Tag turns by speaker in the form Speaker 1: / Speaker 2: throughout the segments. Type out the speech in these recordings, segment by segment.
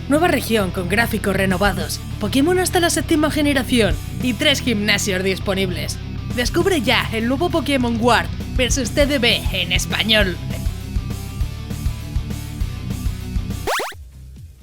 Speaker 1: Nueva región con gráficos renovados, Pokémon hasta la 7ª generación y 3 gimnasios disponibles. Descubre ya el nuevo Pokémon War vs TDB en español.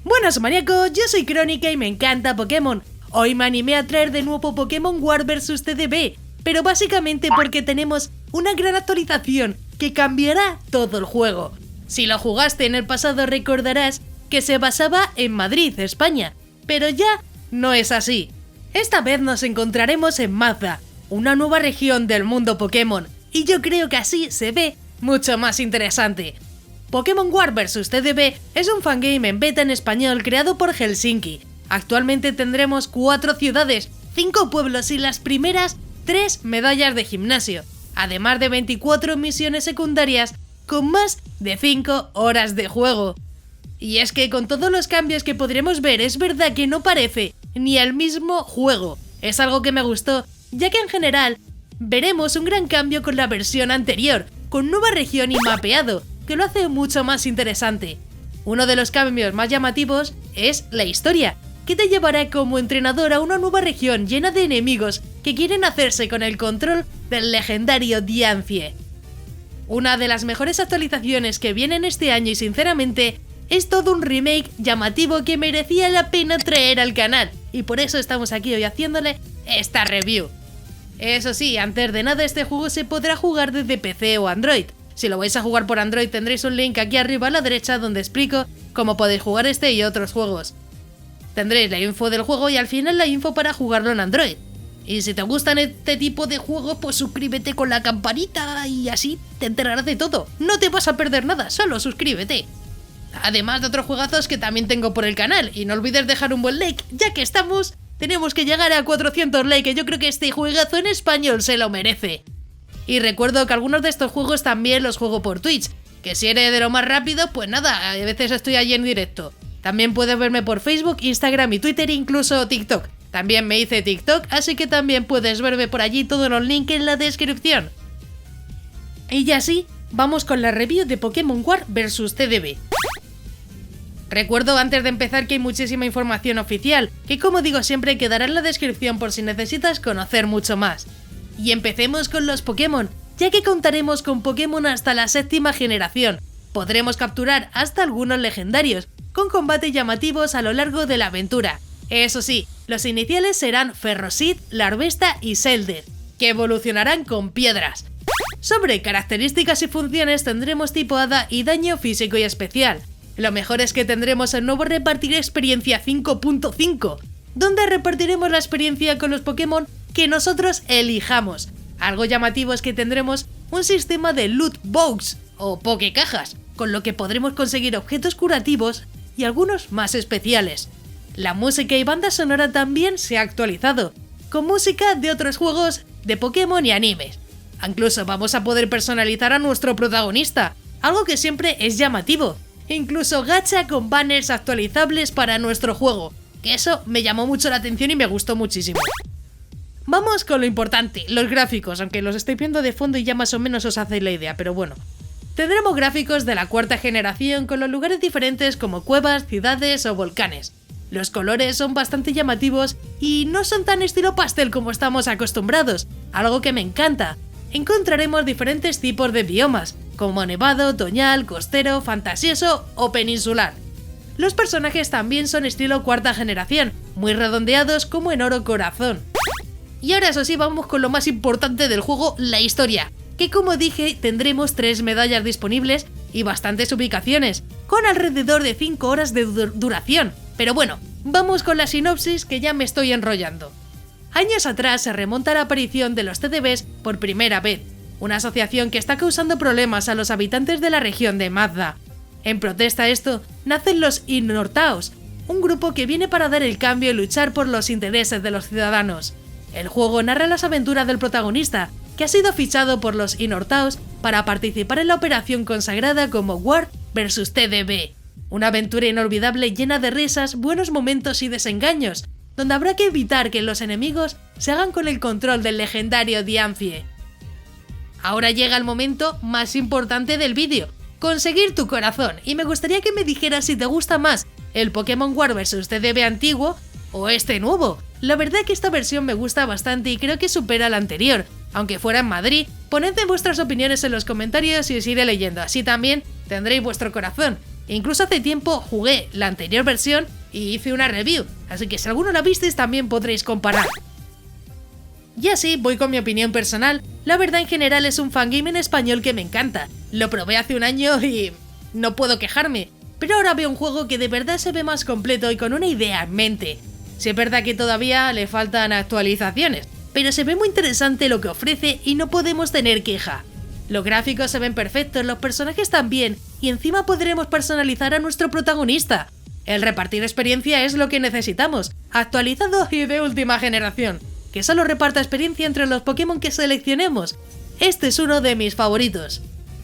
Speaker 1: Buenas maníacos, yo soy Crónica y me encanta Pokémon. Hoy me animé a traer de nuevo Pokémon War vs TDB, pero básicamente porque tenemos una gran actualización que cambiará todo el juego. Si lo jugaste en el pasado recordarás que se basaba en Madrid, España, pero ya no es así. Esta vez nos encontraremos en Mazda, una nueva región del mundo Pokémon, y yo creo que así se ve mucho más interesante. Pokémon War vs TDB es un fangame en beta en español creado por Helsinki. Actualmente tendremos 4 ciudades, 5 pueblos y las primeras 3 medallas de gimnasio, además de 24 misiones secundarias con más de 5 horas de juego. Y es que con todos los cambios que podremos ver es verdad que no parece ni el mismo juego. Es algo que me gustó, ya que en general veremos un gran cambio con la versión anterior, con nueva región y mapeado, que lo hace mucho más interesante. Uno de los cambios más llamativos es la historia, que te llevará como entrenador a una nueva región llena de enemigos que quieren hacerse con el control del legendario Diancie. Una de las mejores actualizaciones que vienen este año y sinceramente es todo un remake llamativo que merecía la pena traer al canal, y por eso estamos aquí hoy haciéndole esta review. Eso sí, antes de nada este juego se podrá jugar desde PC o Android. Si lo vais a jugar por Android tendréis un link aquí arriba a la derecha donde explico cómo podéis jugar este y otros juegos. Tendréis la info del juego y al final la info para jugarlo en Android. Y si te gustan este tipo de juegos, pues suscríbete con la campanita y así te enterarás de todo. No te vas a perder nada, solo suscríbete. Además de otros juegazos que también tengo por el canal, y no olvides dejar un buen like, ya que tenemos que llegar a 400 likes, yo creo que este juegazo en español se lo merece. Y recuerdo que algunos de estos juegos también los juego por Twitch, que si eres de lo más rápido, pues nada, a veces estoy allí en directo. También puedes verme por Facebook, Instagram y Twitter e incluso TikTok. También me hice TikTok, así que también puedes verme por allí, todos los links en la descripción. Y ya sí, vamos con la review de Pokémon War vs TDB. Recuerdo antes de empezar que hay muchísima información oficial, que como digo siempre quedará en la descripción por si necesitas conocer mucho más. Y empecemos con los Pokémon, ya que contaremos con Pokémon hasta la 7ª generación. Podremos capturar hasta algunos legendarios, con combates llamativos a lo largo de la aventura. Eso sí, los iniciales serán Ferroseed, Larvesta y Selder, que evolucionarán con piedras. Sobre características y funciones tendremos tipo hada y daño físico y especial. Lo mejor es que tendremos el nuevo repartir experiencia 5.5, donde repartiremos la experiencia con los Pokémon que nosotros elijamos. Algo llamativo es que tendremos un sistema de loot box o Pokécajas, con lo que podremos conseguir objetos curativos y algunos más especiales. La música y banda sonora también se ha actualizado, con música de otros juegos de Pokémon y animes. Incluso vamos a poder personalizar a nuestro protagonista, algo que siempre es llamativo. Incluso gacha con banners actualizables para nuestro juego, que eso me llamó mucho la atención y me gustó muchísimo. Vamos con lo importante, los gráficos, aunque los estoy viendo de fondo y ya más o menos os hacéis la idea, pero bueno. Tendremos gráficos de la 4ª generación con los lugares diferentes como cuevas, ciudades o volcanes. Los colores son bastante llamativos y no son tan estilo pastel como estamos acostumbrados, algo que me encanta. Encontraremos diferentes tipos de biomas, como nevado, otoñal, costero, fantasioso o peninsular. Los personajes también son estilo 4ª generación, muy redondeados como en oro corazón. Y ahora eso sí, vamos con lo más importante del juego, la historia, que como dije tendremos 3 medallas disponibles y bastantes ubicaciones, con alrededor de 5 horas de duración. Pero bueno, vamos con la sinopsis que ya me estoy enrollando. Años atrás se remonta a la aparición de los TDBs por primera vez, una asociación que está causando problemas a los habitantes de la región de Mazda. En protesta a esto, nacen los Inortaos, un grupo que viene para dar el cambio y luchar por los intereses de los ciudadanos. El juego narra las aventuras del protagonista, que ha sido fichado por los Inortaos para participar en la operación consagrada como War vs TDB. Una aventura inolvidable llena de risas, buenos momentos y desengaños, donde habrá que evitar que los enemigos se hagan con el control del legendario Diancie. Ahora llega el momento más importante del vídeo, conseguir tu corazón, y me gustaría que me dijeras si te gusta más el Pokémon War vs TCB antiguo o este nuevo. La verdad que esta versión me gusta bastante y creo que supera la anterior. Aunque fuera en Madrid, ponedme vuestras opiniones en los comentarios y os iré leyendo, así también tendréis vuestro corazón. Incluso hace tiempo jugué la anterior versión y hice una review, así que si alguno la visteis también podréis comparar. Y así voy con mi opinión personal. La verdad en general es un fangame en español que me encanta. Lo probé hace un año y no puedo quejarme, pero ahora veo un juego que de verdad se ve más completo y con una idea en mente. Sí es verdad que todavía le faltan actualizaciones, pero se ve muy interesante lo que ofrece y no podemos tener queja. Los gráficos se ven perfectos, los personajes también, y encima podremos personalizar a nuestro protagonista. El repartir experiencia es lo que necesitamos, actualizado y de última generación, que solo reparta experiencia entre los Pokémon que seleccionemos. Este es uno de mis favoritos.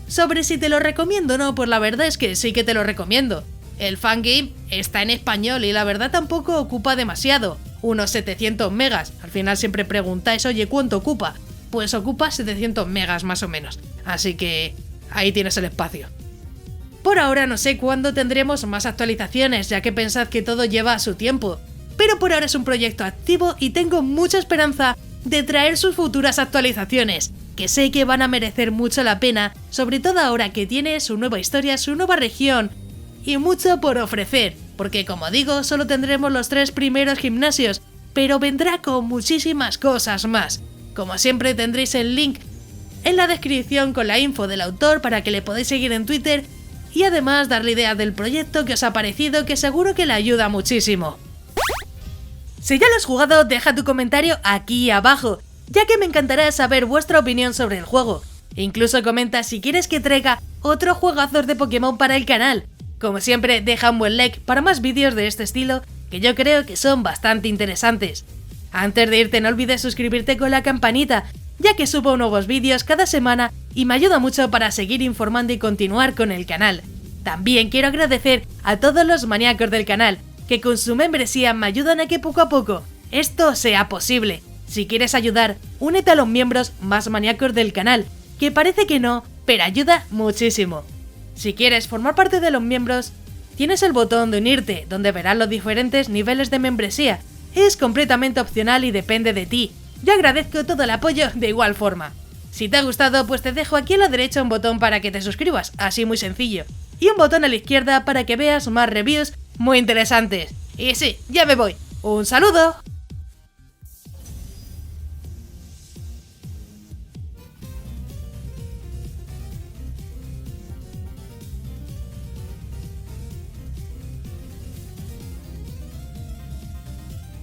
Speaker 1: Sobre si te lo recomiendo o no, pues la verdad es que sí que te lo recomiendo. El fangame está en español y la verdad tampoco ocupa demasiado, unos 700 megas. Al final siempre preguntáis, oye, ¿cuánto ocupa? Pues ocupa 700 megas más o menos, así que ahí tienes el espacio. Por ahora no sé cuándo tendremos más actualizaciones, ya que pensad que todo lleva su tiempo, pero por ahora es un proyecto activo y tengo mucha esperanza de traer sus futuras actualizaciones, que sé que van a merecer mucho la pena, sobre todo ahora que tiene su nueva historia, su nueva región y mucho por ofrecer, porque como digo, solo tendremos los 3 primeros gimnasios, pero vendrá con muchísimas cosas más. Como siempre tendréis el link en la descripción con la info del autor para que le podáis seguir en Twitter y además darle idea del proyecto que os ha parecido, que seguro que le ayuda muchísimo. Si ya lo has jugado, deja tu comentario aquí abajo, ya que me encantará saber vuestra opinión sobre el juego. Incluso comenta si quieres que traiga otros juegazos de Pokémon para el canal. Como siempre, deja un buen like para más vídeos de este estilo, que yo creo que son bastante interesantes. Antes de irte no olvides suscribirte con la campanita, ya que subo nuevos vídeos cada semana y me ayuda mucho para seguir informando y continuar con el canal. También quiero agradecer a todos los maníacos del canal, que con su membresía me ayudan a que poco a poco esto sea posible. Si quieres ayudar, únete a los miembros más maníacos del canal, que parece que no, pero ayuda muchísimo. Si quieres formar parte de los miembros, tienes el botón de unirte, donde verás los diferentes niveles de membresía. Es completamente opcional y depende de ti. Yo agradezco todo el apoyo de igual forma. Si te ha gustado, pues te dejo aquí a la derecha un botón para que te suscribas, así muy sencillo. Y un botón a la izquierda para que veas más reviews muy interesantes. Y sí, ya me voy. ¡Un saludo!